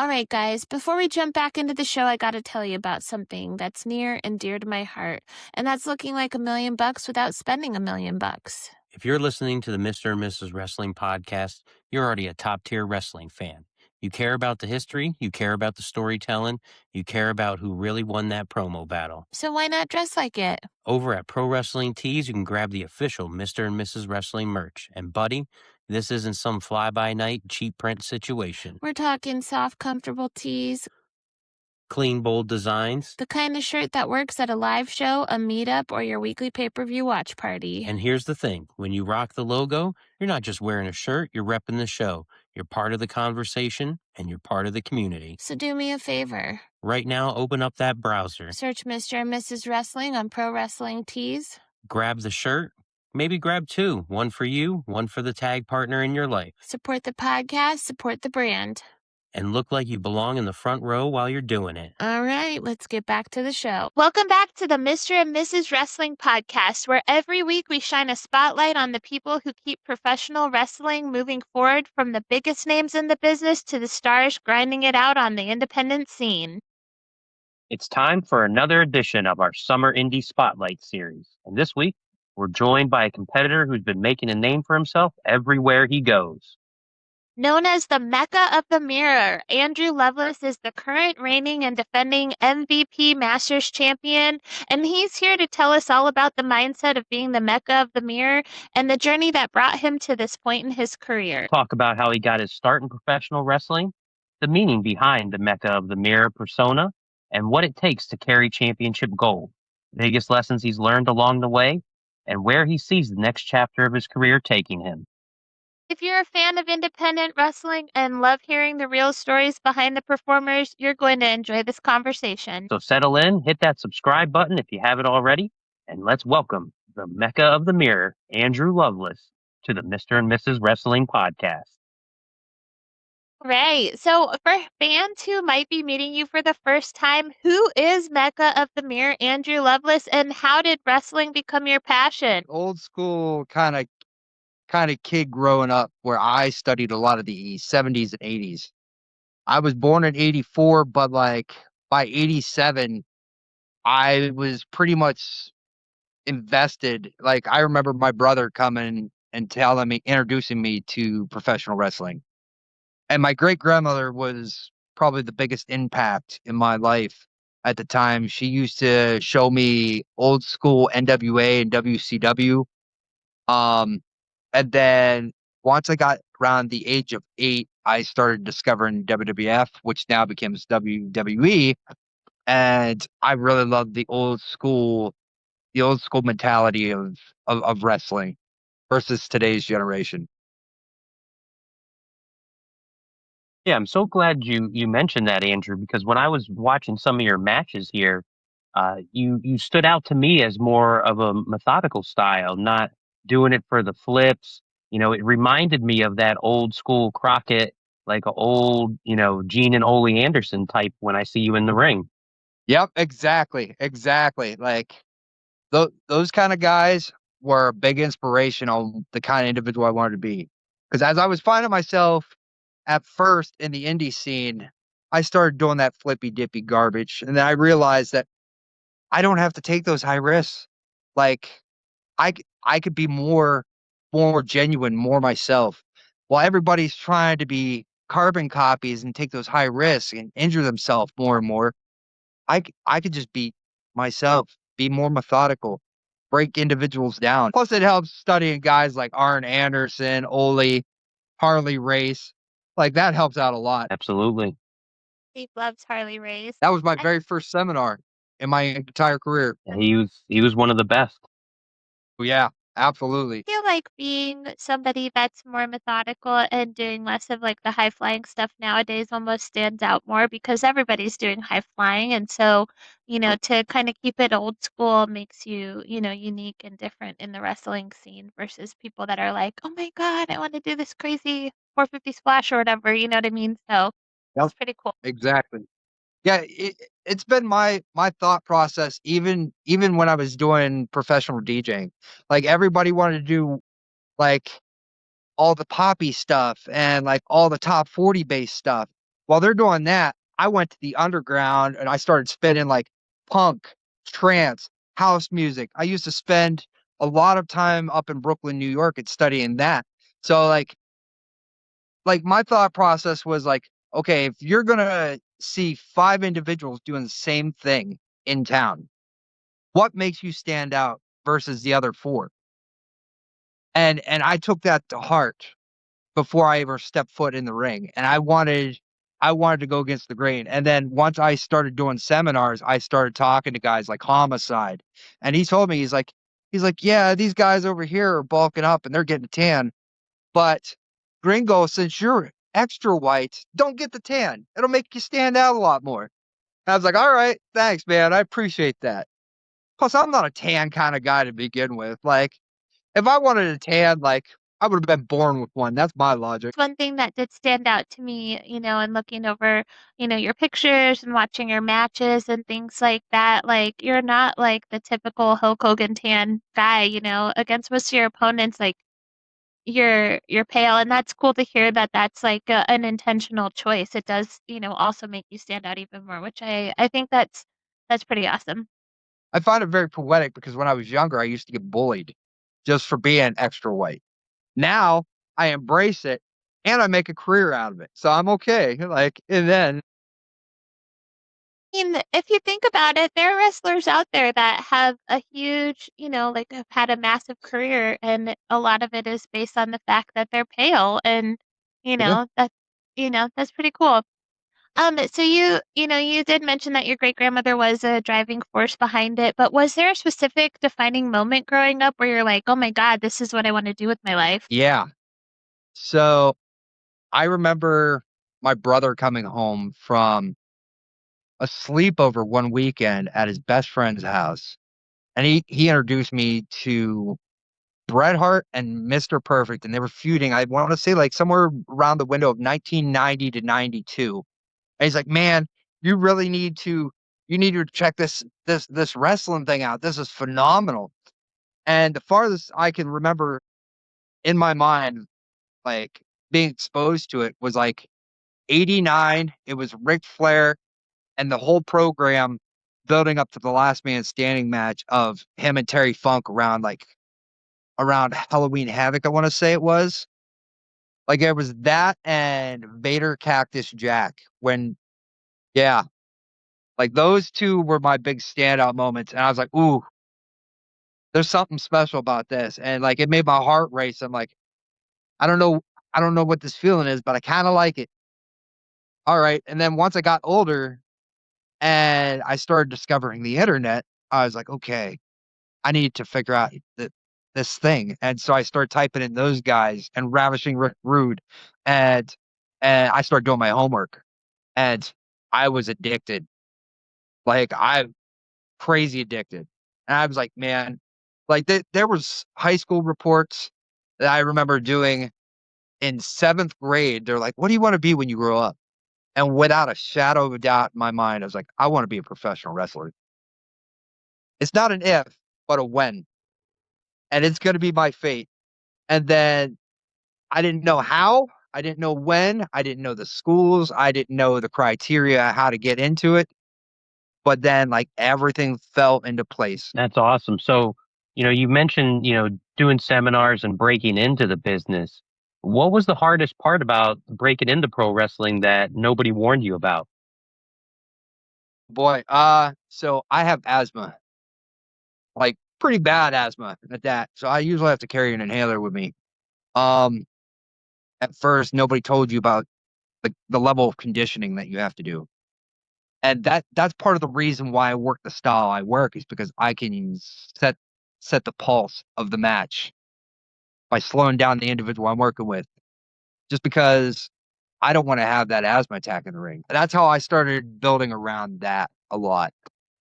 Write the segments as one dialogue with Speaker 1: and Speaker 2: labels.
Speaker 1: All right, guys, before we jump back into the show, I got to tell you about something that's near and dear to my heart, and that's looking like $1,000,000 without spending $1,000,000.
Speaker 2: If you're listening to the Mr. and Mrs. Wrestling podcast, you're already a top tier wrestling fan. You care about the history, you care about the storytelling, you care about who really won that promo battle.
Speaker 1: So why not dress like it?
Speaker 2: Over at Pro Wrestling Tees, you can grab the official Mr. and Mrs. Wrestling merch. And buddy, this isn't some fly-by-night cheap print situation.
Speaker 1: We're talking soft, comfortable tees,
Speaker 2: Clean, bold designs.
Speaker 1: the kind of shirt that works at a live show, a meetup, or your weekly pay-per-view watch party.
Speaker 2: And here's the thing. When you rock the logo, you're not just wearing a shirt, you're repping the show. You're part of the conversation, and you're part of the community.
Speaker 1: So do me a favor.
Speaker 2: Right now, open up that browser.
Speaker 1: Search Mr. and Mrs. Wrestling on Pro Wrestling Tees.
Speaker 2: Grab the shirt. Maybe grab two. One for you, one for the tag partner in your life.
Speaker 1: Support the podcast, support the brand.
Speaker 2: And look like you belong in the front row while you're doing it.
Speaker 1: All right, let's get back to the show. Welcome back to the Mr. and Mrs. Wrestling podcast, where every week we shine a spotlight on the people who keep professional wrestling moving forward, from the biggest names in the business to the stars grinding it out on the independent scene.
Speaker 2: It's time for another edition of our Summer Indie Spotlight series. And this week, we're joined by a competitor who's been making a name for himself everywhere he goes.
Speaker 1: Known as the Mecca of the Mirror, Andrew Loveless is the current reigning and defending MVP Masters champion, and he's here to tell us all about the mindset of being the Mecca of the Mirror and the journey that brought him to this point in his career.
Speaker 2: Talk about how he got his start in professional wrestling, the meaning behind the Mecca of the Mirror persona, and what it takes to carry championship gold, the biggest lessons he's learned along the way, and where he sees the next chapter of his career taking him.
Speaker 1: If you're a fan of independent wrestling and love hearing the real stories behind the performers, you're going to enjoy this conversation.
Speaker 2: So settle in, hit that subscribe button if you haven't already, and let's welcome the Mecca of the Mirror, Andrew Loveless, to the Mr. and Mrs. Wrestling podcast.
Speaker 1: Right. So for fans who might be meeting you for the first time, who is Mecca of the Mirror, Andrew Loveless, and how did wrestling become your passion?
Speaker 3: Old school kind of kid growing up, where I studied a lot of the 70s and 80s. I was born in 84, but like by 87, I was pretty much invested. Like, I remember my brother coming and introducing me to professional wrestling. And my great grandmother was probably the biggest impact in my life at the time. She used to show me old school NWA and WCW. And then once I got around the age of 8, I started discovering WWF, which now becomes WWE. And I really loved the old school mentality of wrestling versus today's generation.
Speaker 2: Yeah, I'm so glad you mentioned that, Andrew, because when I was watching some of your matches here, you stood out to me as more of a methodical style, not doing it for the flips. You know, it reminded me of that old school Crockett, like a old, Gene and Ole Anderson type when I see you in the ring.
Speaker 3: Yep, exactly. Like those kind of guys were a big inspiration on the kind of individual I wanted to be. Because as I was finding myself at first in the indie scene, I started doing that flippy dippy garbage. And then I realized that I don't have to take those high risks. Like, I could be more genuine, more myself. While everybody's trying to be carbon copies and take those high risks and injure themselves more and more, I could just be myself, be more methodical, break individuals down. Plus, it helps studying guys like Arn Anderson, Ole, Harley Race. Like, that helps out a lot.
Speaker 2: Absolutely.
Speaker 1: Steve loves Harley Race.
Speaker 3: That was my very first seminar in my entire career.
Speaker 2: And he was one of the best.
Speaker 3: Yeah, absolutely.
Speaker 1: I feel like being somebody that's more methodical and doing less of like the high flying stuff nowadays almost stands out more, because everybody's doing high flying. And so, to kind of keep it old school makes you, unique and different in the wrestling scene versus people that are like, oh my God, I want to do this crazy 450 splash or whatever. You know what I mean? So it's pretty cool.
Speaker 3: Exactly. Yeah, it's been my thought process even when I was doing professional DJing. Like, everybody wanted to do like all the poppy stuff and like all the top 40 bass stuff. While they're doing that, I went to the underground and I started spinning like punk, trance, house music. I used to spend a lot of time up in Brooklyn, New York and studying that. So like my thought process was like, okay, if you're gonna see five individuals doing the same thing in town, what makes you stand out versus the other four? And I took that to heart before I ever stepped foot in the ring. And I wanted to go against the grain. And then once I started doing seminars, I started talking to guys like Homicide. And he told me, he's like, yeah, these guys over here are bulking up and they're getting a tan. But Gringo, since you're extra white, don't get the tan. It'll make you stand out a lot more. And I was like, all right, thanks, man. I appreciate that. Plus, I'm not a tan kind of guy to begin with. Like, if I wanted a tan, like, I would have been born with one. That's my logic.
Speaker 1: One thing that did stand out to me, and looking over, your pictures and watching your matches and things like that, like you're not like the typical Hulk Hogan tan guy, against most of your opponents, like you're pale, and that's cool to hear that that's like an intentional choice. It does, also make you stand out even more, which I think that's pretty awesome.
Speaker 3: I find it very poetic because when I was younger, I used to get bullied just for being extra white. Now I embrace it and I make a career out of it. So I'm okay. Like, and then,
Speaker 1: Mean, if you think about it, there are wrestlers out there that have a huge, like have had a massive career, and a lot of it is based on the fact that they're pale, and
Speaker 3: yeah,
Speaker 1: that's pretty cool. So you did mention that your great grandmother was a driving force behind it, but was there a specific defining moment growing up where you're like, oh my God, this is what I want to do with my life?
Speaker 3: yeah. So I remember my brother coming home from a sleepover one weekend at his best friend's house. And he introduced me to Bret Hart and Mr. Perfect, and they were feuding. I want to say like somewhere around the window of 1990 to 92. And he's like, "Man, you really need to check this wrestling thing out. This is phenomenal." And the farthest I can remember in my mind, like being exposed to it, was like 89. It was Ric Flair and the whole program building up to the last man standing match of him and Terry Funk around Halloween Havoc, I want to say it was. Like it was that and Vader Cactus Jack when, yeah, like those two were my big standout moments. And I was like, ooh, there's something special about this. And like it made my heart race. I'm like, I don't know, I don't know what this feeling is, but I kind of like it. All right. And then once I got older and I started discovering the internet, I was like, okay, I need to figure out this thing. And so I started typing in those guys and Ravishing Rick Rude, and I started doing my homework, and I was addicted. Like I crazy addicted. And I was like, man, like there was high school reports that I remember doing in seventh grade. They're like, what do you want to be when you grow up? And without a shadow of a doubt in my mind, I was like, I want to be a professional wrestler. It's not an if, but a when. And it's going to be my fate. And then I didn't know how, I didn't know when, I didn't know the schools, I didn't know the criteria, how to get into it. But then, like, everything fell into place.
Speaker 2: That's awesome. So, you mentioned, doing seminars and breaking into the business. What was the hardest part about breaking into pro wrestling that nobody warned you about?
Speaker 3: Boy, so I have asthma, like pretty bad asthma at that. So I usually have to carry an inhaler with me. Um, at first, nobody told you about the level of conditioning that you have to do. And that's part of the reason why I work the style I work is because I can set the pulse of the match by slowing down the individual I'm working with, just because I don't want to have that asthma attack in the ring. That's how I started building around that a lot,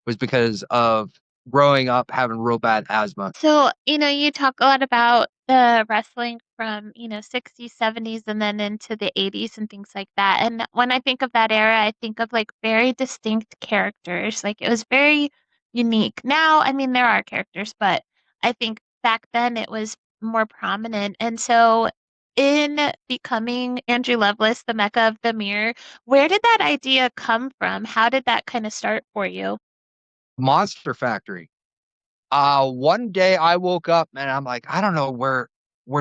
Speaker 3: was because of growing up having real bad asthma.
Speaker 1: So, you talk a lot about the wrestling from, 60s, 70s, and then into the 80s and things like that. And when I think of that era, I think of like very distinct characters. Like it was very unique. Now, I mean, there are characters, but I think back then it was more prominent. And so in becoming Andrew Lovelace, the Mecca of the Mirror, where did that idea come from? How did that kind of start for you?
Speaker 3: Monster Factory. One day I woke up and I'm like, I don't know where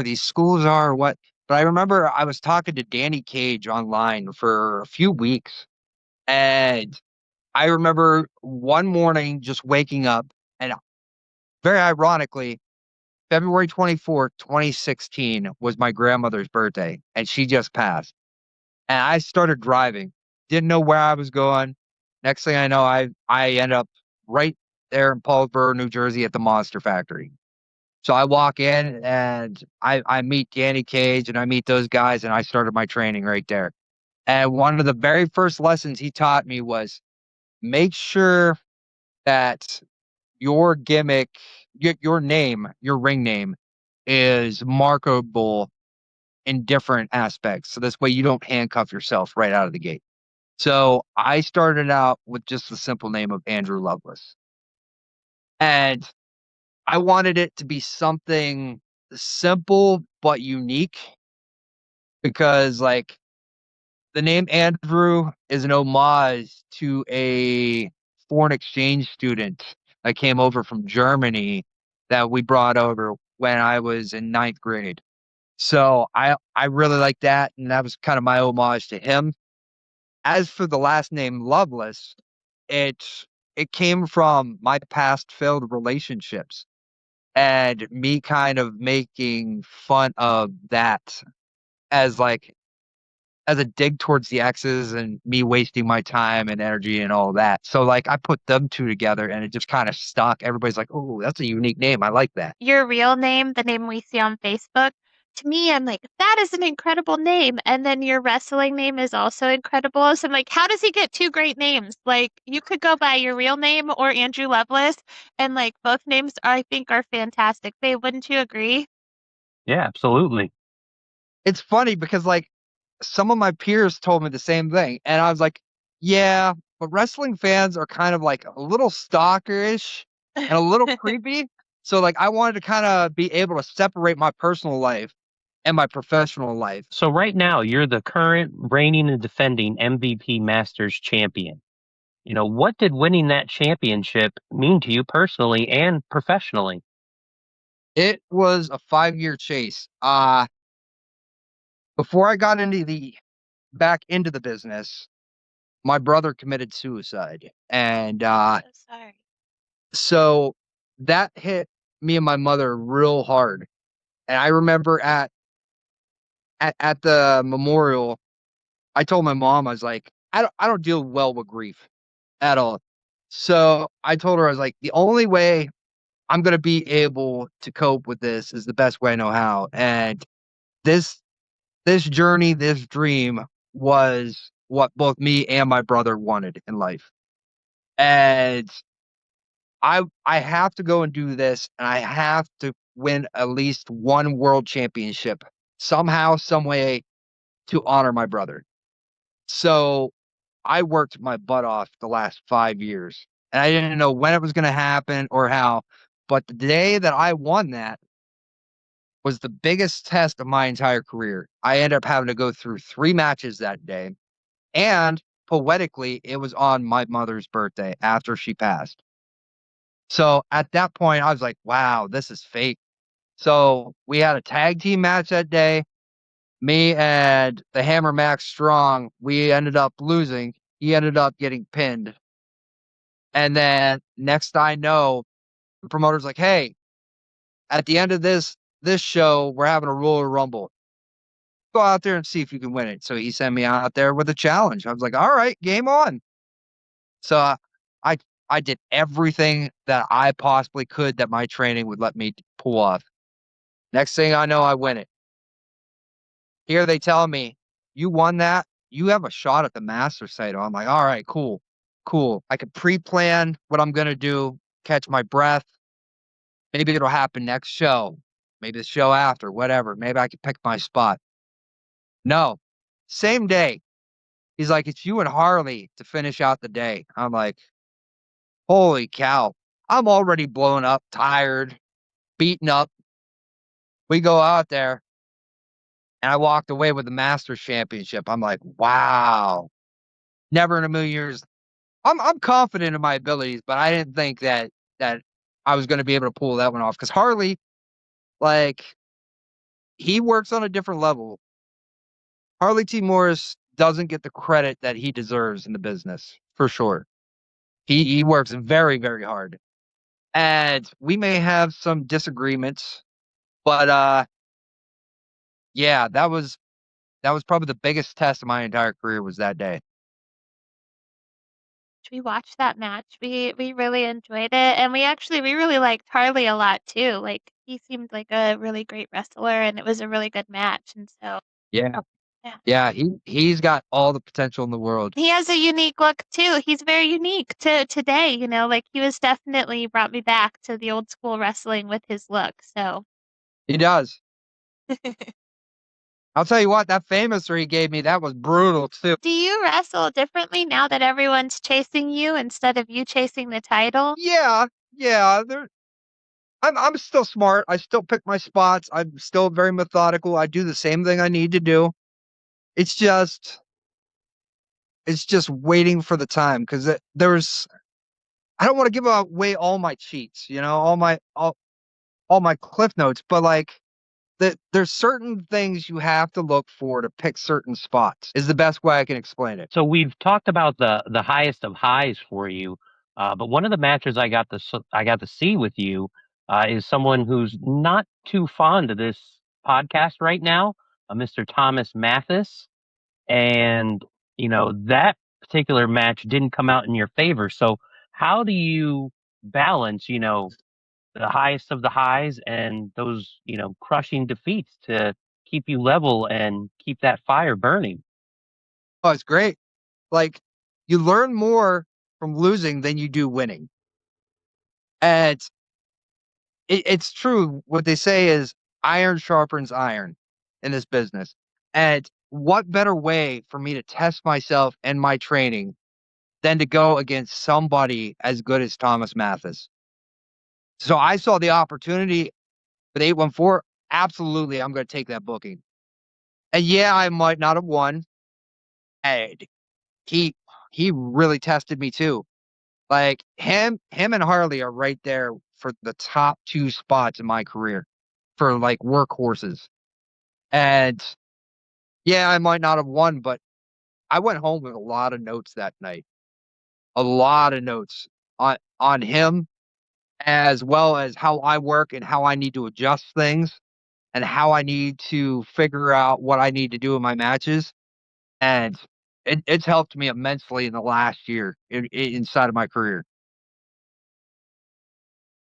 Speaker 3: these schools are or what, but I remember I was talking to Danny Cage online for a few weeks, and I remember one morning just waking up, and very ironically, February 24th, 2016 was my grandmother's birthday, and she just passed. And I started driving. Didn't know where I was going. Next thing I know, I end up right there in Paulsboro, New Jersey at the Monster Factory. So I walk in and I meet Danny Cage and I meet those guys and I started my training right there. And one of the very first lessons he taught me was make sure that your gimmick, your name, your ring name is marketable in different aspects. So this way you don't handcuff yourself right out of the gate. So I started out with just the simple name of Andrew Loveless. And I wanted it to be something simple but unique because, like, the name Andrew is an homage to a foreign exchange student that came over from Germany that we brought over when I was in ninth grade. So I really like that, and that was kind of my homage to him. As for the last name Loveless, it it came from my past failed relationships and me kind of making fun of that as like as a dig towards the exes and me wasting my time and energy and all that. So like I put them two together and it just kind of stuck. Everybody's like, "Oh, that's a unique name. I like that."
Speaker 1: Your real name, the name we see on Facebook, to me, I'm like, that is an incredible name. And then your wrestling name is also incredible. So I'm like, how does he get two great names? Like, you could go by your real name or Andrew Lovelace, and like both names I think are fantastic. Babe, wouldn't you agree?
Speaker 2: Yeah, absolutely.
Speaker 3: It's funny because like some of my peers told me the same thing and I was like, "Yeah, but wrestling fans are kind of like a little stalkerish and a little creepy." So like I wanted to kind of be able to separate my personal life and my professional life.
Speaker 2: So right now, you're the current reigning and defending MVP Masters champion. What did winning that championship mean to you personally and professionally?
Speaker 3: It was a 5-year chase. Before I got into the back into the business, my brother committed suicide. And
Speaker 1: So sorry.
Speaker 3: so that hit me and my mother real hard. And I remember at the memorial, I told my mom, I was like, I don't deal well with grief at all. So I told her, I was like, the only way I'm gonna be able to cope with this is the best way I know how. And this this journey, this dream was what both me and my brother wanted in life. And I have to go and do this, and I have to win at least one world championship somehow, some way to honor my brother. So I worked my butt off the last 5 years, and I didn't know when it was going to happen or how. But the day that I won that was the biggest test of my entire career. I ended up having to go through 3 matches that day. And poetically, it was on my mother's birthday after she passed. So at that point, I was like, wow, this is fake. So we had a tag team match that day. Me and the Hammer Max Strong, we ended up losing. He ended up getting pinned. And then next I know, the promoter's like, hey, at the end of this show, we're having a Royal Rumble. Go out there and see if you can win it. So he sent me out there with a challenge. I was like, all right, game on. So I I did everything that I possibly could that my training would let me pull off. Next thing I know, I win it. Here they tell me, you won that. You have a shot at the master title. I'm like, all right, cool, cool. I could pre-plan what I'm gonna do, catch my breath. Maybe it'll happen next show, maybe the show after, whatever. Maybe I could pick my spot. No, same day. He's like, it's you and Harley to finish out the day. I'm like, holy cow. I'm already blown up, tired, beaten up. We go out there. and I walked away with the Masters Championship. I'm like, wow, never in a million years. I'm confident in my abilities, but I didn't think that I was going to be able to pull that one off because Harley, like, he works on a different level. Harley T. Morris doesn't get the credit that he deserves in the business for sure. He works very, very hard. And we may have some disagreements, but yeah, that was probably the biggest test of my entire career was that day.
Speaker 1: We watched that match. We really enjoyed it, and we really liked Harley a lot too. Like he seemed like a really great wrestler, and it was a really good match. And so,
Speaker 3: Yeah.
Speaker 1: yeah,
Speaker 3: Yeah, he's got all the potential in the world.
Speaker 1: he has a unique look too. He's very unique to today. Like he was definitely brought me back to the old school wrestling with his look. So,
Speaker 3: He does. I'll tell you what, that famouser he gave me, that was brutal too.
Speaker 1: do you wrestle differently now that everyone's chasing you instead of you chasing the title?
Speaker 3: Yeah, yeah, I'm still smart. I still pick my spots. I'm still very methodical. I do the same thing I need to do. It's just it's just waiting for the time because there's I don't want to give away all my cheats, all my cliff notes, but like there's certain things you have to look for to pick certain spots is the best way I can explain it.
Speaker 2: So we've talked about the highest of highs for you, but one of the matches I got to see with you is someone who's not too fond of this podcast right now, Mr. Thomas Mathis, and that particular match didn't come out in your favor. So how do you balance, the highest of the highs and those crushing defeats to keep you level and keep that fire burning?
Speaker 3: Oh, it's great. Like you learn more from losing than you do winning. And it's true. What they say is iron sharpens iron in this business. And what better way for me to test myself and my training than to go against somebody as good as Thomas Mathis? So I saw the opportunity with 814. Absolutely, I'm going to take that booking. And yeah, I might not have won. And he he really tested me too. Like him and Harley are right there for the top two spots in my career for like workhorses. And yeah, I might not have won, but I went home with a lot of notes that night. A lot of notes on him as well as how I work and how I need to adjust things and how I need to figure out what I need to do in my matches. And it's helped me immensely in the last year inside of my career.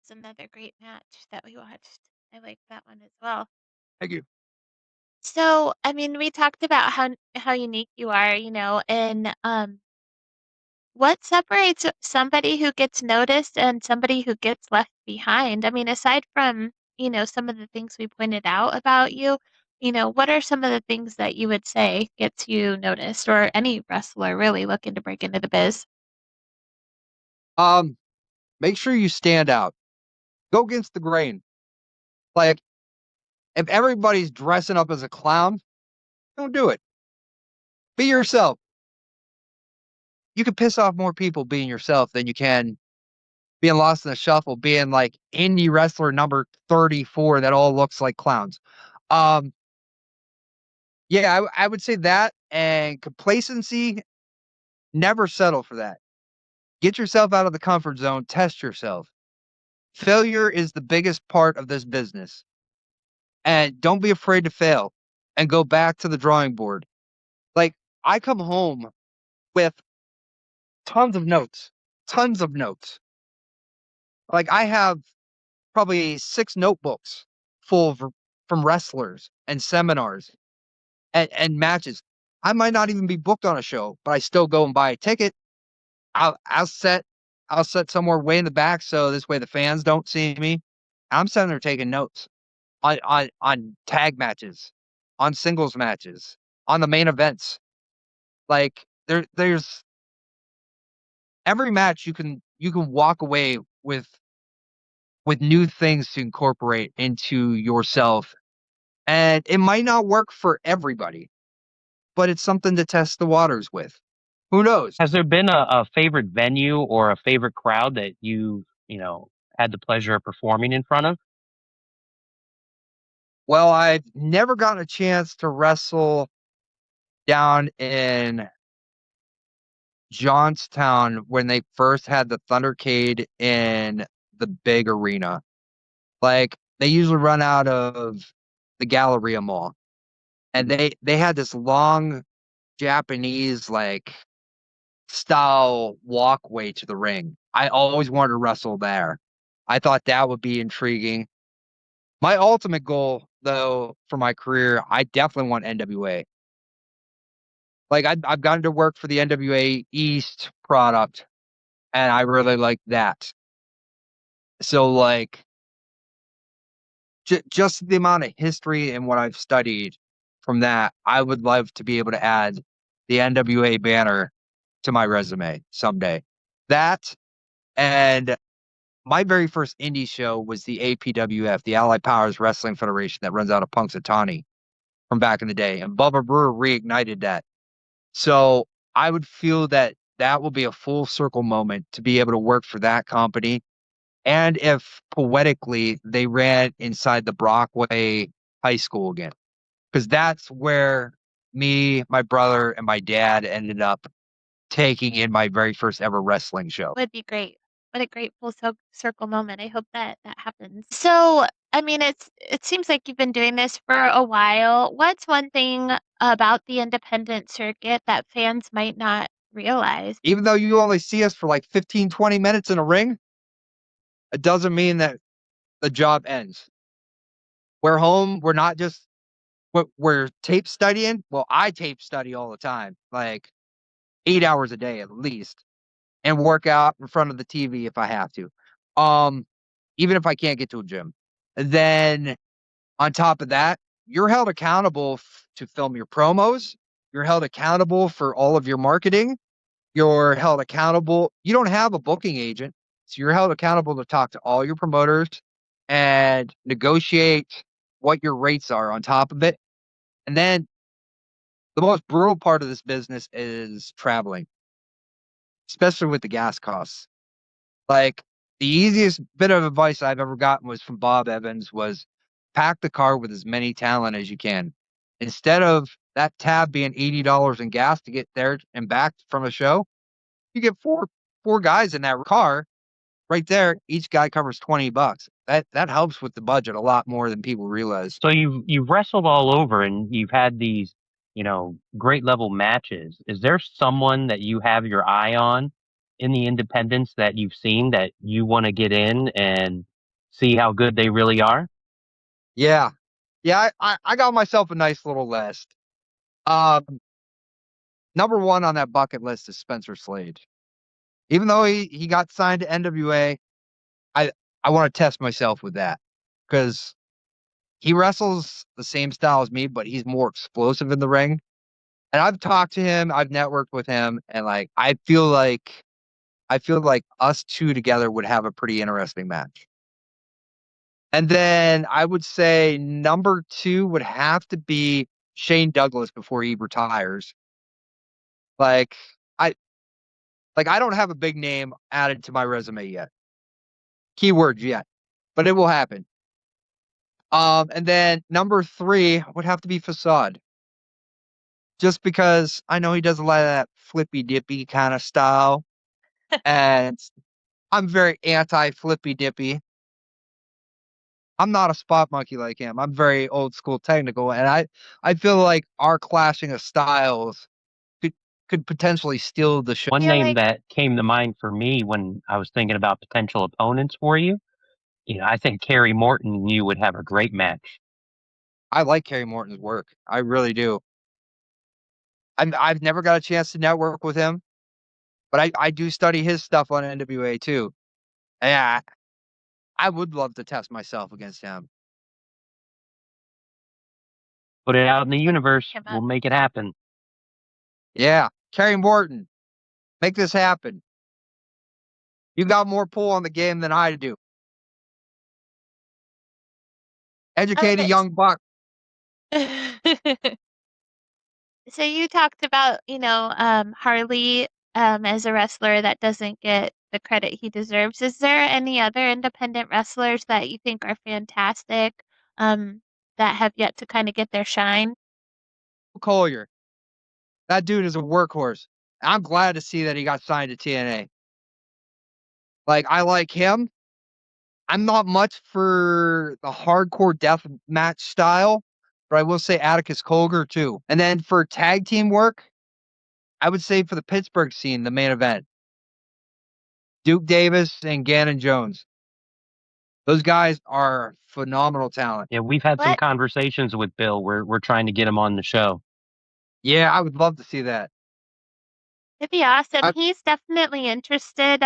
Speaker 1: It's another great match that we watched. I like that one as well.
Speaker 3: Thank you.
Speaker 1: So, I mean, we talked about how unique you are, and what separates somebody who gets noticed and somebody who gets left behind? I mean, aside from, some of the things we pointed out about you, what are some of the things that you would say gets you noticed or any wrestler really looking to break into the biz?
Speaker 3: Um, Make sure you stand out. Go against the grain. Like if everybody's dressing up as a clown, don't do it. Be yourself. You can piss off more people being yourself than you can being lost in the shuffle, being like indie wrestler number 34 that all looks like clowns. Um, yeah, I would say that and complacency, never settle for that. Get yourself out of the comfort zone, test yourself. Failure is the biggest part of this business. And don't be afraid to fail and go back to the drawing board. Like I come home with tons of notes, tons of notes. Like I have probably 6 notebooks full of from wrestlers and seminars and matches. I might not even be booked on a show, but I still go and buy a ticket. I'll set I'll set somewhere way in the back so this way the fans don't see me. I'm sitting there taking notes on tag matches, on singles matches, on the main events. Like there's every match you can walk away with new things to incorporate into yourself And it might not work for everybody, but it's something to test the waters with. Who knows?
Speaker 2: Has there been a favorite venue or a favorite crowd that you had the pleasure of performing in front of?
Speaker 3: Well, I've never gotten a chance to wrestle down in Johnstown when they first had the Thundercade in the big arena. Like they usually run out of the Galleria Mall, and they had this long Japanese like style walkway to the ring. I always wanted to wrestle there. I thought that would be intriguing. My ultimate goal, though, for my career, I definitely want NWA. Like I've gotten to work for the NWA East product, and I really like that. So like just the amount of history and what I've studied from that, I would love to be able to add the NWA banner to my resume someday. That and my very first indie show was the APWF, the Allied Powers Wrestling Federation that runs out of Punxsutawney from back in the day, and Bubba Brewer reignited that. So I would feel that that will be a full circle moment to be able to work for that company. And if poetically they ran inside the Brockway High School again, because that's where me, my brother, and my dad ended up taking in my very first ever wrestling show.
Speaker 1: Would be great. What a great circle moment. I hope that that happens. So, I mean, it seems like you've been doing this for a while. What's one thing about the independent circuit that fans might not realize?
Speaker 3: Even though you only see us for like 15, 20 minutes in a ring, it doesn't mean that the job ends. We're home. We're not just we're tape studying. Well, I tape study all the time, like 8 hours a day at least, and work out in front of the TV if I have to. Um, Even if I can't get to a gym. Then on top of that, you're held accountable to film your promos. You're held accountable for all of your marketing. You're held accountable. You don't have a booking agent, so you're held accountable to talk to all your promoters and negotiate what your rates are on top of it. And then the most brutal part of this business is traveling, especially with the gas costs. Like the easiest bit of advice I've ever gotten was from Bob Evans was pack the car with as many talent as you can. Instead of that tab being $80 in gas to get there and back from a show, you get four guys in that car right there. Each guy covers $20. That helps with the budget a lot more than people realize.
Speaker 2: So you've wrestled all over and you've had these, great level matches. Is there someone that you have your eye on in the independents that you've seen that you want to get in and see how good they really are?
Speaker 3: Yeah. Yeah, I got myself a nice little list. Um, Number one on that bucket list is Spencer Slade. Even though he got signed to NWA, I I want to test myself with that because he wrestles the same style as me, but he's more explosive in the ring. And I've talked to him, I've networked with him, and like I feel like us two together would have a pretty interesting match. And then I would say number two would have to be Shane Douglas before he retires. Like I I don't have a big name added to my resume yet. Keywords yet, but it will happen. And then number three would have to be Facade, just because I know he does a lot of that flippy dippy kind of style, and I'm very anti flippy dippy. I'm not a spot monkey like him. I'm very old school technical, and I feel like our clashing of styles could could potentially steal the show.
Speaker 1: I
Speaker 2: One
Speaker 1: feel
Speaker 2: name
Speaker 1: like
Speaker 2: that came to mind for me when I was thinking about potential opponents for you, I think Kerry Morton and you would have a great match.
Speaker 3: I like Kerry Morton's work. I really do. I've never got a chance to network with him, but I do study his stuff on NWA too. Yeah, I would love to test myself against him.
Speaker 2: Put it out in the
Speaker 1: I look
Speaker 2: universe.
Speaker 1: him
Speaker 2: We'll
Speaker 1: up.
Speaker 2: make it happen.
Speaker 3: Yeah, Kerry Morton, make this happen. You got more pull on the game than I do.
Speaker 1: Um,
Speaker 3: Educate a young buck.
Speaker 1: So you talked about, Harley as a wrestler that doesn't get the credit he deserves. Is there any other independent wrestlers that you think are fantastic, that have yet to kind of get their shine?
Speaker 3: Collier, that dude is a workhorse. I'm glad to see that he got signed to TNA. Like, I like him. I'm not much for the hardcore death match style, but I will say Atticus Colger too. And then for tag team work, I would say for the Pittsburgh scene, the main event, Duke Davis and Gannon Jones. Those guys are phenomenal talent.
Speaker 2: Yeah, we've had some
Speaker 1: What?
Speaker 2: conversations with Bill. We're trying to get him on the show.
Speaker 3: Yeah, I would love to see that.
Speaker 1: It'd be awesome.
Speaker 3: I
Speaker 1: He's definitely interested.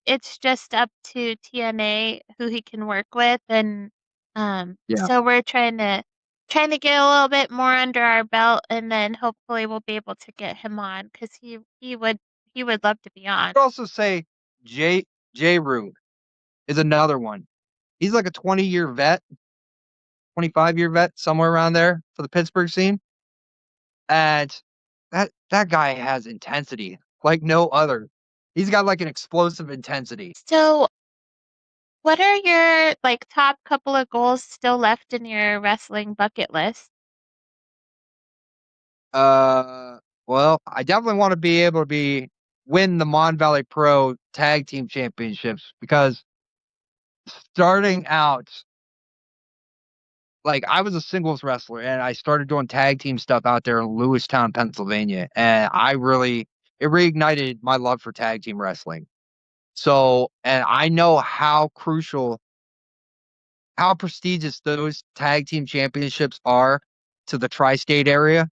Speaker 1: It's just up to TNA who he can work with, and
Speaker 3: Yeah.
Speaker 1: so we're trying to get a little bit more under our belt, and then hopefully we'll be able to get him on because he would love to be on.
Speaker 3: would also say J J Rue is another one. He's like a 20-year vet, 25-year vet, somewhere around there for the Pittsburgh scene. And that guy has intensity like no other. He's got like an explosive intensity.
Speaker 1: So, what are your like top couple of goals still left in your wrestling bucket list?
Speaker 3: Uh, well, I definitely want to be able to be win the Mon Valley Pro Tag Team Championships because starting out, like I was a singles wrestler and I started doing tag team stuff out there in Lewistown, Pennsylvania, and it reignited my love for tag team wrestling. So, and I know how crucial, how prestigious those tag team championships are to the tri-state area.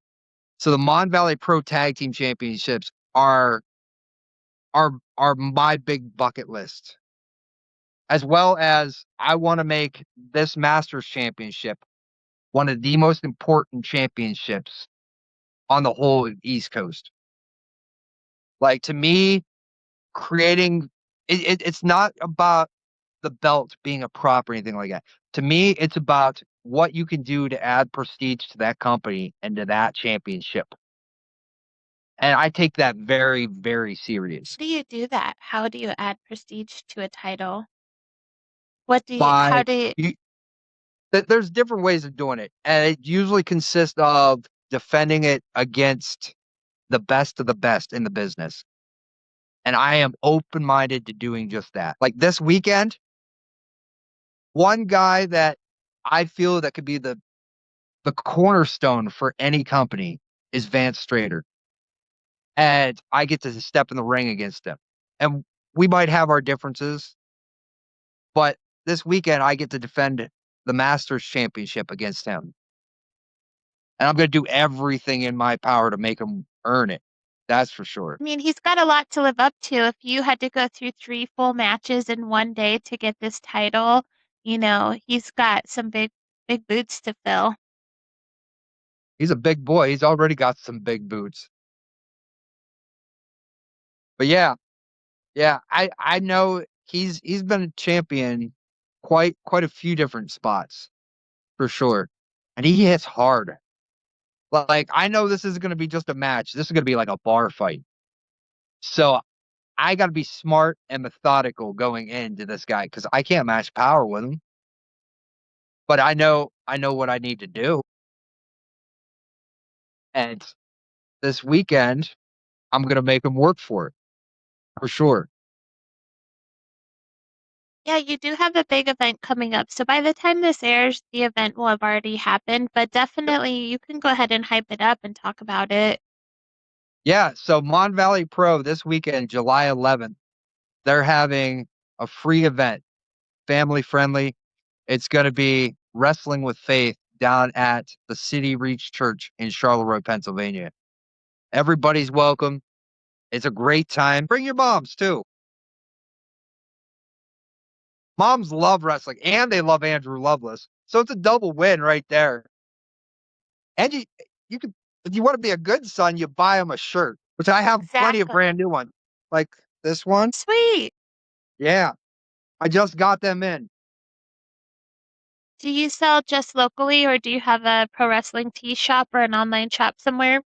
Speaker 3: So the Mon Valley Pro Tag Team Championships are my big bucket list, as well as I want to make this Masters Championship one of the most important championships on the whole East Coast. Like to me, creating it's not about the belt being a prop or anything like that. To me, it's about what you can do to add prestige to that company and to that championship. And I take that very, very
Speaker 1: How
Speaker 3: serious.
Speaker 1: do you do that? How do you add prestige to a title? How
Speaker 3: By
Speaker 1: do you,
Speaker 3: you, there's different ways of doing it, and it usually consists of defending it against the best of the best in the business. And I am open minded to doing just that. Like this weekend, one guy that I feel that could be the cornerstone for any company is Vance Strader. And I get to step in the ring against him. And we might have our differences, but this weekend I get to defend the Masters Championship against him. And I'm going to do everything in my power to make him earn it. That's for sure.
Speaker 1: I mean, he's got a lot to live up to. If you had to go through three full matches in one day to get this title, he's got some big boots to fill.
Speaker 3: He's a big boy. He's already got some big boots. But yeah, yeah, I know he's been a champion quite a few different spots for sure. And he hits hard. Like I know this isn't going to be just a match. This is going to be like a bar fight. So I got to be smart and methodical going into this guy because I can't match power with him. But I know what I need to do. And this weekend, I'm going to make him work for it for sure.
Speaker 1: Yeah, you do have a big event coming up. So by the time this airs, the event will have already happened, but definitely you can go ahead and hype it up and talk about it.
Speaker 3: Yeah. So Mon Valley Pro this weekend, July 11th, they're having a free event, family friendly. It's going to be Wrestling with Faith down at the City Reach Church in Charleroi, Pennsylvania. Everybody's welcome. It's a great time. Bring your moms too. Moms love wrestling and they love Andrew Loveless. So it's a double win right there. And you can, if you want to be a good son, you buy him a shirt, which I have plenty of
Speaker 1: Exactly.
Speaker 3: brand new ones. Like this one.
Speaker 1: Sweet.
Speaker 3: Yeah. I just got them in.
Speaker 1: Do you sell just locally, or do you have a pro wrestling tee shop or an online shop somewhere?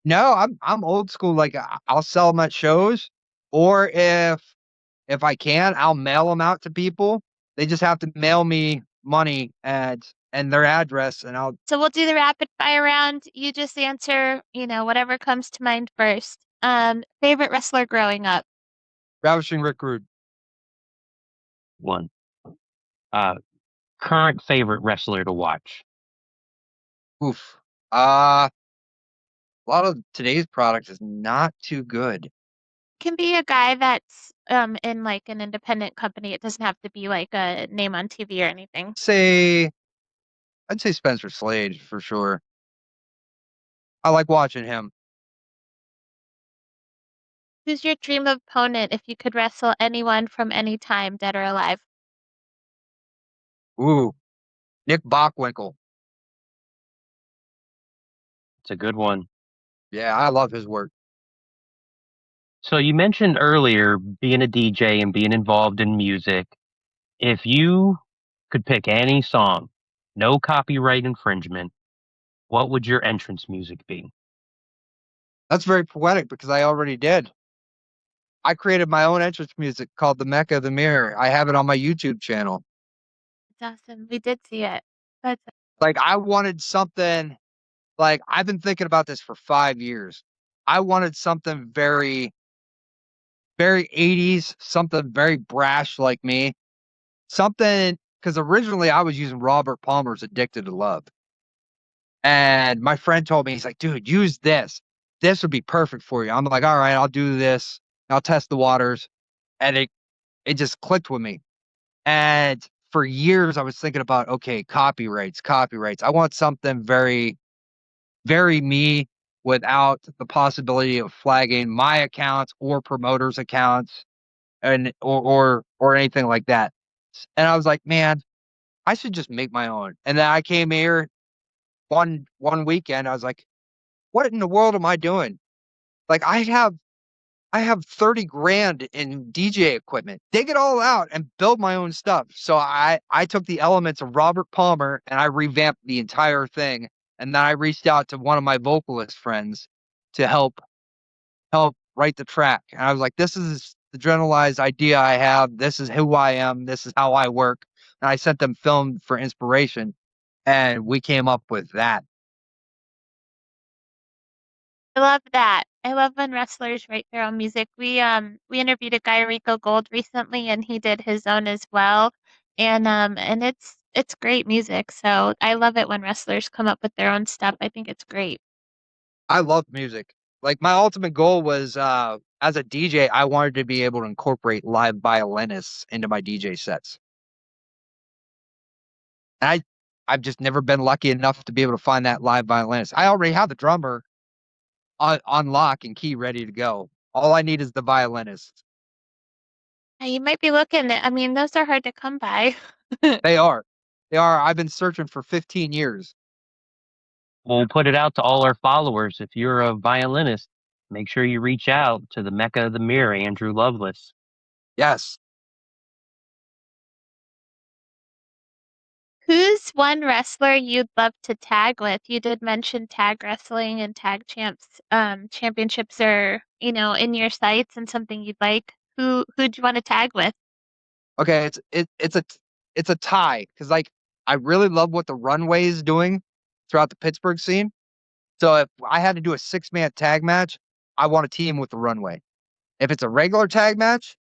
Speaker 3: No, I'm old school. Like I'll sell them at shows, or if I can, I'll mail them out to people. They just have to mail me money and their address, and I'll
Speaker 1: So we'll do the rapid fire round. You just answer, whatever comes to mind first. Favorite wrestler growing up?
Speaker 3: ravishing Rick Rude.
Speaker 2: One. Uh, Current favorite wrestler to watch.
Speaker 3: Oof. A lot of today's product is not too good.
Speaker 1: Can be a guy that's in like an independent company. It doesn't have to be like a name on TV or anything.
Speaker 3: Say I'd say Spencer Slade for sure. I like watching him.
Speaker 1: Who's your dream opponent if you could wrestle anyone from any time, dead or alive?
Speaker 3: Ooh, Nick Bockwinkel.
Speaker 2: It's a good one.
Speaker 3: Yeah, I love his work.
Speaker 2: So you mentioned earlier being a DJ and being involved in music. If you could pick any song, no copyright infringement, what would your entrance music be?
Speaker 3: That's very poetic because I already did. I created my own entrance music called the Mecca the Mirror. I have it on my YouTube channel.
Speaker 1: It's awesome. We did see it. That's
Speaker 3: Like I wanted something like I've been thinking about this for 5 years. I wanted something very 80s, something very brash like me. Something because originally I was using Robert Palmer's Addicted to Love. And my friend told me, he's like, dude, use this. This would be perfect for you. I'm like, all right, I'll do this. I'll test the waters. And it just clicked with me. And for years I was thinking about, okay, copyrights, copyrights. I want something very, very me without the possibility of flagging my accounts or promoters' accounts and or anything like that. And I was like, man, I should just make my own. And then I came here one weekend. I was like, what in the world am I doing? Like I have 30 grand in DJ equipment. Dig it all out and build my own stuff. So I took the elements of Robert Palmer and I revamped the entire thing. And then I reached out to one of my vocalist friends to help write the track. And I was like, this is the generalized idea I have. This is who I am. This is how I work. And I sent them film for inspiration. And we came up with that.
Speaker 1: I love that. I love when wrestlers write their own music. We interviewed a guy, Rico Gold, recently, and he did his own as well. And it's great music. So I love it when wrestlers come up with their own stuff. I think it's great.
Speaker 3: I love music. Like my ultimate goal was as a DJ, I wanted to be able to incorporate live violinists into my DJ sets. And I've just never been lucky enough to be able to find that live violinist. I already have the drummer on lock and key ready to go. All I need is the violinist.
Speaker 1: You might be looking at, I mean, those are hard to come by.
Speaker 3: They are. They are. I've been searching for 15 years.
Speaker 2: We'll put it out to all our followers. If you're a violinist, make sure you reach out to the Mecca of the Mirror, Andrew Loveless.
Speaker 3: Yes.
Speaker 1: Who's one wrestler you'd love to tag with? You did mention tag wrestling and tag championships are, in your sights and something you'd like. Who'd you want to tag with?
Speaker 3: Okay, it's a tie because like I really love what the Runway is doing throughout the Pittsburgh scene. So if I had to do a 6-man tag match, I want to team with the Runway. If it's a regular tag match,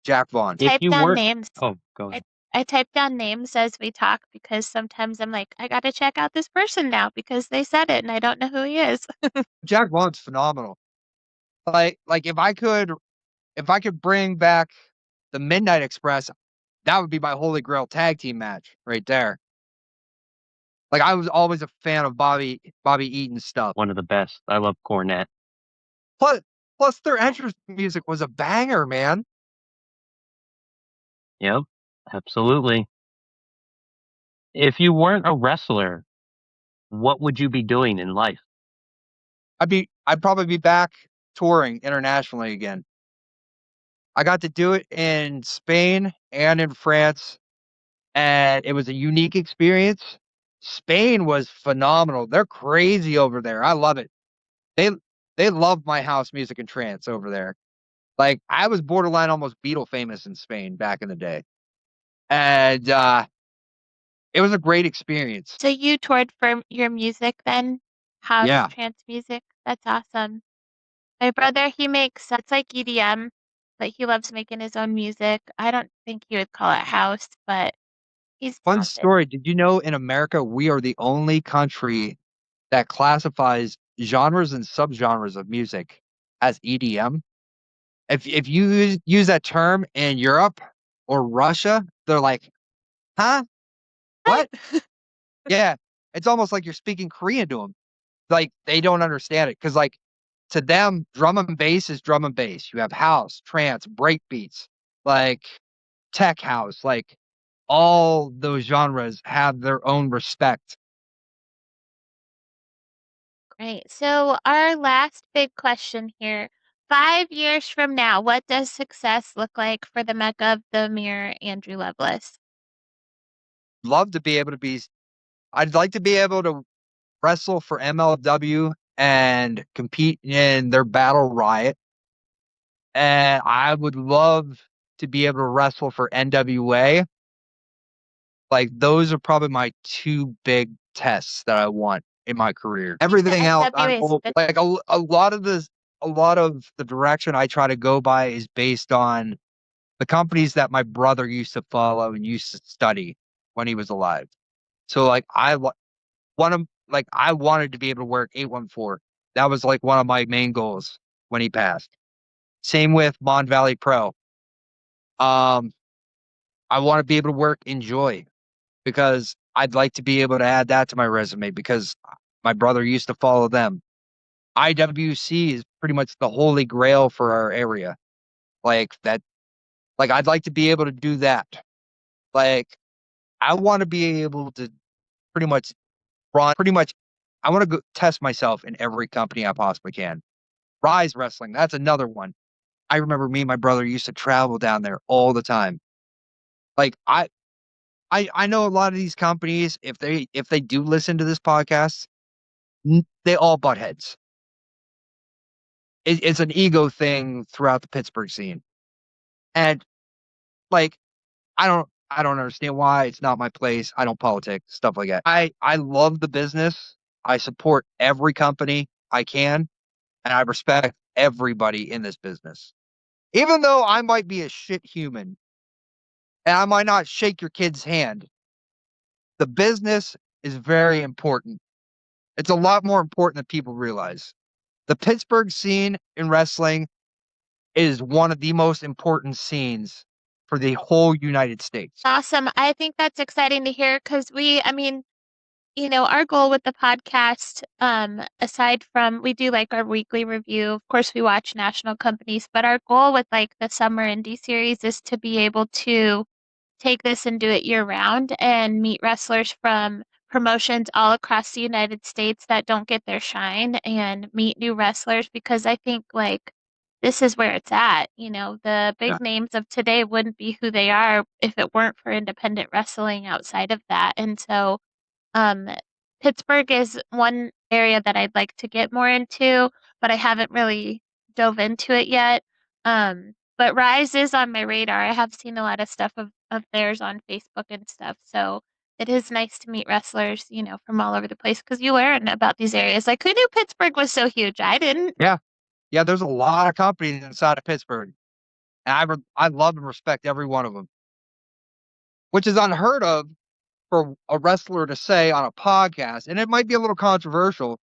Speaker 3: Jack Vaughn.
Speaker 2: If
Speaker 1: Type
Speaker 2: you
Speaker 1: down
Speaker 2: weren't,
Speaker 1: names.
Speaker 2: oh, go
Speaker 1: I
Speaker 2: ahead.
Speaker 1: I type down names as we talk because sometimes I'm like, I gotta check out this person now because they said it and I don't know who he is.
Speaker 3: Jack Vaughn's phenomenal. Like if I could bring back the Midnight Express, that would be my holy grail tag team match right there. Like I was always a fan of Bobby Eaton's stuff.
Speaker 2: One of the best. I love Cornette.
Speaker 3: Plus plus their entrance music was a banger, man.
Speaker 2: Yep, absolutely. If you weren't a wrestler, what would you be doing in life?
Speaker 3: I'd probably be back touring internationally again. I got to do it in Spain and in France. and it was a unique experience. Spain was phenomenal. They're crazy over there. I love it. They they love my house music and trance over there. Like I was borderline almost Beatle famous in Spain back in the day. And it was a great experience.
Speaker 1: So you toured for your music then? House
Speaker 3: Yeah.
Speaker 1: trance music? That's awesome. My brother, he makes, it's like EDM, but he loves making his own music. I don't think he would call it house, but he's
Speaker 3: Fun
Speaker 1: talented.
Speaker 3: story. Did you know in America we are the only country that classifies genres and subgenres of music as EDM? If you use that term in Europe or Russia, they're like, "Huh?
Speaker 1: What?
Speaker 3: What?" Yeah, it's almost like you're speaking Korean to them. Like they don't understand it because, like, to them, drum and bass is drum and bass. You have house, trance, break beats, like tech house, like all those genres have their own respect.
Speaker 1: Great. So our last big question here. 5 years from now, what does success look like for the Mecca of the Mirror, Andrew Loveless?
Speaker 3: Love to be able to be. I'd like to be able to wrestle for MLW and compete in their battle riot. And I would love to be able to wrestle for NWA. Like those are probably my two big tests that I want in my career.
Speaker 1: I think the
Speaker 3: Everything else, I'm
Speaker 1: NWA is
Speaker 3: open. Like a lot of the direction I try to go by is based on the companies that my brother used to follow and used to study when he was alive. So like one of like I wanted to be able to work 814. That was like one of my main goals when he passed. Same with Mon Valley Pro. Um, I want to be able to work Enjoy because I'd like to be able to add that to my resume because my brother used to follow them. IWC is pretty much the holy grail for our area. Like that, like I'd like to be able to do that. Like I want to be able to pretty much pretty much, I want to go test myself in every company I possibly can. Rise Wrestling, that's another one. I remember me and my brother used to travel down there all the time. Like I know a lot of these companies, if they do listen to this podcast, they all butt heads. It's an ego thing throughout the Pittsburgh scene, and like I don't understand why it's not my place. I don't politic stuff like that. I love the business. I support every company I can, and I respect everybody in this business. Even though I might be a shit human and I might not shake your kid's hand, the business is very important. It's a lot more important than people realize. The Pittsburgh scene in wrestling is one of the most important scenes for the whole United States.
Speaker 1: Awesome. I think that's exciting to hear because I mean, our goal with the podcast, aside from we do like our weekly review, of course we watch national companies, but our goal with like the summer indie series is to be able to take this and do it year round and meet wrestlers from promotions all across the United States that don't get their shine and meet new wrestlers because I think like this is where it's at. The
Speaker 3: Yeah.
Speaker 1: big names of today wouldn't be who they are if it weren't for independent wrestling outside of that. And so um, Pittsburgh is one area that I'd like to get more into, but I haven't really dove into it yet. But Rise is on my radar. I have seen a lot of stuff of theirs on Facebook and stuff. So it is nice to meet wrestlers, from all over the place because you learn about these areas. Like, who knew Pittsburgh was so huge? I didn't.
Speaker 3: Yeah. Yeah, there's a lot of companies inside of Pittsburgh. And I love and respect every one of them, which is unheard of for a wrestler to say on a podcast. And it might be a little controversial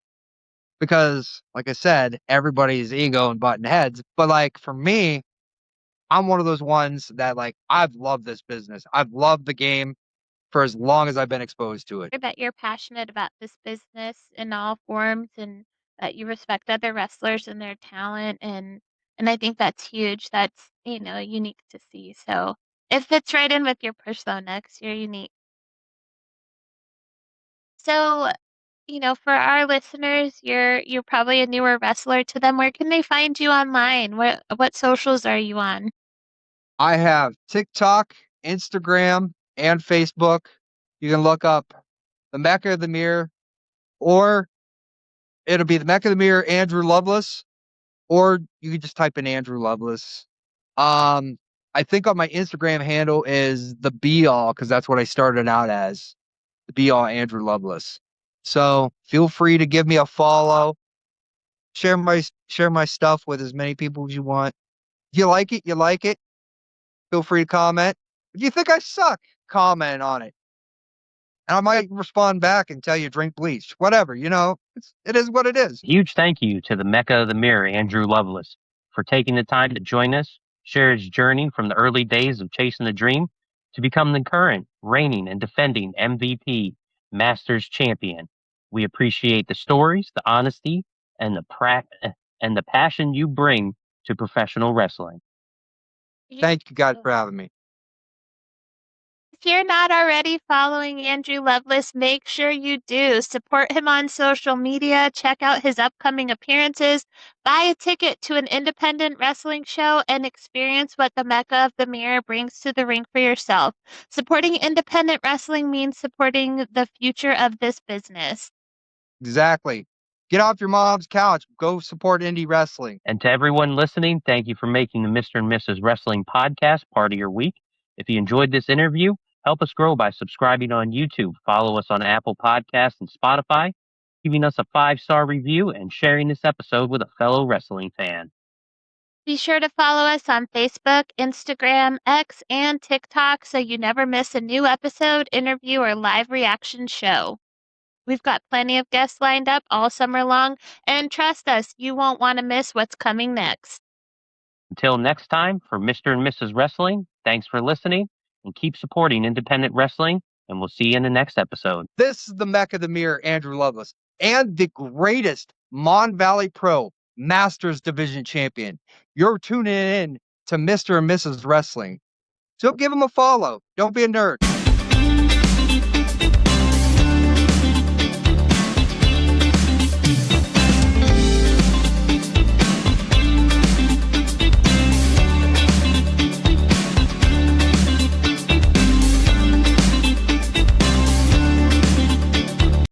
Speaker 3: because, like I said, everybody's ego and button heads. But like for me, I'm one of those ones that like I've loved this business. I've loved the game for as long as I've been exposed to it.
Speaker 1: That you're passionate about this business in all forms and that you respect other wrestlers and their talent and I think that's huge. That's, unique to see. So it fits right in with your persona 'cause you're unique. So, for our listeners, you're probably a newer wrestler to them. Where can they find you online? What socials are you on?
Speaker 3: I have TikTok, Instagram, and Facebook. You can look up the Mecca of the Mirror, or it'll be the Mecca of the Mirror Andrew Loveless, or you can just type in Andrew Loveless. I think on my Instagram handle is the Be All, because that's what I started out as, the Be All Andrew Loveless. So feel free to give me a follow. Share my stuff with as many people as you want. If you like it, you like it. Feel free to comment. If you think I suck, comment on it. And I might respond back and tell you drink bleach. Whatever, it is what it is.
Speaker 2: Huge thank you to the Mecca of the Mirror, Andrew Loveless, for taking the time to join us, share his journey from the early days of chasing the dream to become the current reigning and defending MVP Masters champion. We appreciate the stories, the honesty, and the passion you bring to professional wrestling.
Speaker 3: Thank you guys for having me.
Speaker 1: If you're not already following Andrew Loveless, make sure you do. Support him on social media, check out his upcoming appearances, buy a ticket to an independent wrestling show, and experience what the Mecca of the Mirror brings to the ring for yourself. Supporting independent wrestling means supporting the future of this business.
Speaker 3: Exactly. Get off your mom's couch. Go support indie wrestling.
Speaker 2: And to everyone listening, thank you for making the Mr. and Mrs. Wrestling podcast part of your week. If you enjoyed this interview, help us grow by subscribing on YouTube. Follow us on Apple Podcasts and Spotify, giving us a 5-star review, and sharing this episode with a fellow wrestling fan.
Speaker 1: Be sure to follow us on Facebook, Instagram, X, and TikTok so you never miss a new episode, interview, or live reaction show. We've got plenty of guests lined up all summer long, and trust us, you won't want to miss what's coming next.
Speaker 2: Until next time, for Mr. and Mrs. Wrestling, thanks for listening and keep supporting independent wrestling, and we'll see you in the next episode.
Speaker 3: This is the Mecca of the Mirror, Andrew Loveless, and the greatest Mon Valley Pro Masters Division champion. You're tuning in to Mr. and Mrs. Wrestling. So give him a follow. Don't be a nerd.